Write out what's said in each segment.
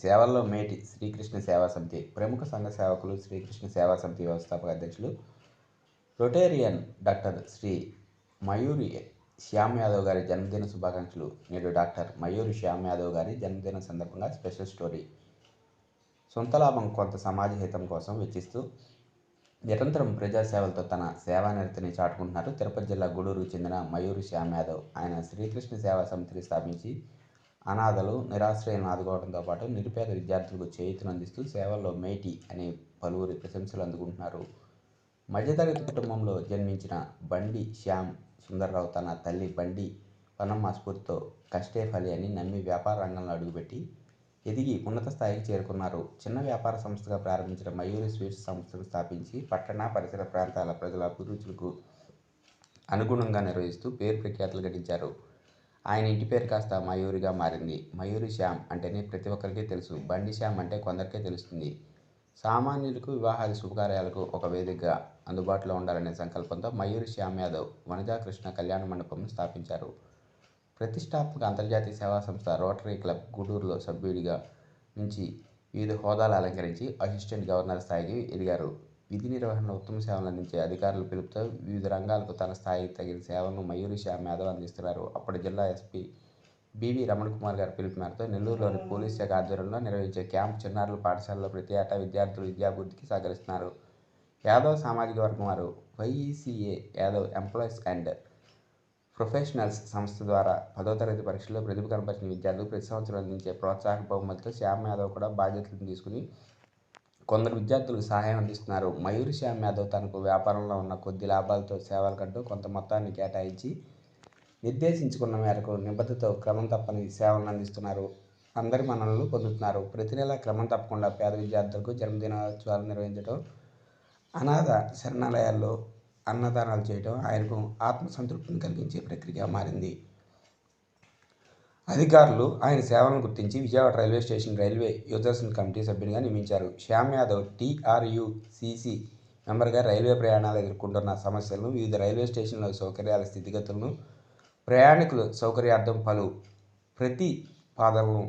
సేవల్లో మేటి శ్రీకృష్ణ సేవా సమితి ప్రముఖ సంఘ సేవకులు శ్రీకృష్ణ సేవా సమితి వ్యవస్థాపక అధ్యక్షులు రొటేరియన్ డాక్టర్ శ్రీ మయూరి శ్యామ్ యాదవ్ గారి జన్మదిన శుభాకాంక్షలు. నేడు డాక్టర్ మయూరి శ్యామ్ యాదవ్ గారి జన్మదిన సందర్భంగా స్పెషల్ స్టోరీ. సొంత లాభం కొంత సమాజ హితం కోసం వెచ్చిస్తూ నిరంతరం ప్రజాసేవలతో తన సేవానిరతిని చాటుకుంటున్నారు తిరుపతి జిల్లా గూడూరుకు చెందిన మయూరి శ్యామ్ యాదవ్. ఆయన శ్రీకృష్ణ సేవా సమితిని స్థాపించి అనాథలు, నిరాశ్రయులను ఆదుకోవడంతో పాటు నిరుపేద విద్యార్థులకు చేయూతనందిస్తూ సేవల్లో మేటి అనే పలువురి ప్రశంసలు అందుకుంటున్నారు. మధ్యతరగతి కుటుంబంలో జన్మించిన బండి శ్యామ్ సుందర్రావు తన తల్లి బండి పనమ్మ స్ఫూర్తితో కష్టే ఫలి అని నమ్మి వ్యాపార రంగంలో అడుగుపెట్టి ఎదిగి ఉన్నత స్థాయికి చేరుకున్నారు. చిన్న వ్యాపార సంస్థగా ప్రారంభించిన మయూరి స్వీట్స్ సంస్థను స్థాపించి పట్టణ పరిసర ప్రాంతాల ప్రజల అభిరుచులకు అనుగుణంగా నిర్వహిస్తూ పేరు ప్రఖ్యాతులు గడించారు. ఆయన ఇంటి పేరు కాస్త మయూరిగా మారింది. మయూరి శ్యామ్ అంటేనే ప్రతి ఒక్కరికి తెలుసు, బండి శ్యామ్ అంటే కొందరికే తెలుస్తుంది. సామాన్యులకు వివాహాది శుభకార్యాలకు ఒక వేదికగా అందుబాటులో ఉండాలనే సంకల్పంతో మయూరి శ్యామ్ యాదవ్ వనజాకృష్ణ కళ్యాణ మండపంను స్థాపించారు. ప్రతిష్టాత్మక అంతర్జాతీయ సేవా సంస్థ రోటరీ క్లబ్ గూడూరులో సభ్యుడిగా నుంచి వివిధ హోదాలు అలంకరించి అసిస్టెంట్ గవర్నర్ స్థాయికి ఎదిగారు. విధి నిర్వహణలో ఉత్తమ సేవలు అందించే అధికారుల పిలుపుతో వివిధ రంగాలకు తన స్థాయికి తగిన సేవలను మయూరి శ్యామ్ యాదవ్ అందిస్తున్నారు. అప్పటి జిల్లా ఎస్పీ బివి రమణ కుమార్ గారి పిలుపు మేరకు నెల్లూరులోని పోలీస్ శాఖ ఆధ్వర్యంలో నిర్వహించే క్యాంప్ చిన్నారుల పాఠశాలలో ప్రతి ఏటా విద్యార్థులు విద్యాభివృద్ధికి సహకరిస్తున్నారు. యాదవ్ సామాజిక వర్గం వారు వైఈసీఏ యాదవ్ ఎంప్లాయీస్ అండ్ ప్రొఫెషనల్స్ సంస్థ ద్వారా 10వ తరగతి పరీక్షల్లో ప్రతిభ కనబరిచిన విద్యార్థులకు ప్రతి సంవత్సరం అందించే ప్రోత్సాహక బహుమతితో శ్యామ్ యాదవ్ కూడా బాధ్యతలను తీసుకుని కొందరు విద్యార్థులకు సహాయం అందిస్తున్నారు. మయూరి శ్యామ్ యాదవ్ తనకు వ్యాపారంలో ఉన్న కొద్ది లాభాలతో సేవలకంటూ కొంత మొత్తాన్ని కేటాయించి నిర్దేశించుకున్న మేరకు నిబద్ధతతో క్రమం తప్పని సేవలను అందిస్తున్నారు. అందరి మన్ననలు పొందుతున్నారు. ప్రతి నెల క్రమం తప్పకుండా పేద విద్యార్థులకు జన్మదినోత్సవాలు నిర్వహించడం, అనాథ శరణాలయాల్లో అన్నదానాలు చేయడం ఆయనకు ఆత్మసంతృప్తిని కలిగించే ప్రక్రియగా మారింది. అధికారులు ఆయన సేవలను గుర్తించి Vijayawada railway station railway users committee సభ్యునిగా నియమించారు. శ్యామ్ యాదవ్ టీఆర్యూసీసీ మెంబర్గా రైల్వే ప్రయాణాలు ఎదుర్కొంటున్న సమస్యలను, వివిధ రైల్వే స్టేషన్ల సౌకర్యాల స్థితిగతులను, ప్రయాణికుల సౌకర్యార్థం పలు ప్రతిపాదనలను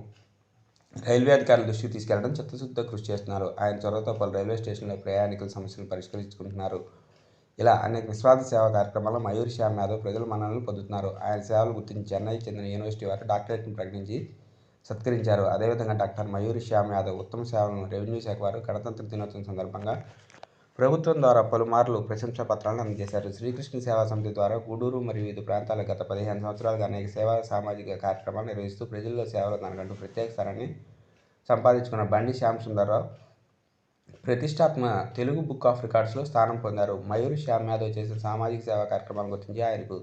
రైల్వే అధికారుల దృష్టికి తీసుకెళ్లడం చిత్తశుద్ధితో కృషి చేస్తున్నారు. ఆయన చొరవతో పలు రైల్వే స్టేషన్ల ప్రయాణికుల సమస్యలను పరిష్కరించుకుంటున్నారు. ఇలా అనేక నిస్వార్థ సేవా కార్యక్రమాల్లో మయూరి శ్యామ్ యాదవ్ ప్రజల మన్ననలు పొందుతున్నారు. ఆయన సేవలు గుర్తించి చెన్నైకి చెందిన యూనివర్సిటీ వారు డాక్టరేట్ను ప్రకటించి సత్కరించారు. అదేవిధంగా డాక్టర్ మయూరి శ్యామ్ యాదవ్ ఉత్తమ సేవలను రెవెన్యూ శాఖ వారు గణతంత్ర దినోత్సవం సందర్భంగా ప్రభుత్వం ద్వారా పలుమార్లు ప్రశంసా పత్రాలను అందజేశారు. శ్రీకృష్ణ సేవా సమితి ద్వారా గూడూరు మరియు వివిధ ప్రాంతాలకు గత 15 సంవత్సరాలుగా అనేక సేవా సామాజిక కార్యక్రమాలు నిర్వహిస్తూ ప్రజల్లో సేవలో తనకంటూ ప్రత్యేక స్థానాన్ని సంపాదించుకున్న బండి శ్యామ్ సుందర్రావు ప్రతిష్టాత్మక తెలుగు బుక్ ఆఫ్ రికార్డ్స్లో స్థానం పొందారు. మయూరి శ్యామ్ యాదవ్ చేసిన సామాజిక సేవా కార్యక్రమాలను గుర్తించి ఆయనకు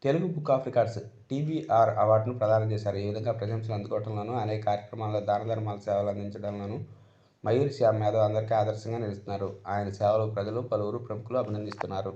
Telugu book of records TBR అవార్డును ప్రదానం చేశారు. ఈ విధంగా ప్రశంసలు అందుకోవడంలోనూ, అనేక కార్యక్రమాల్లో దాన ధర్మాల సేవలు అందించడంలోనూ మయూరి శ్యామ్ యాదవ్ అందరికీ ఆదర్శంగా నిలుస్తున్నారు. ఆయన సేవలు ప్రజలు, పలువురు ప్రముఖులు అభినందిస్తున్నారు.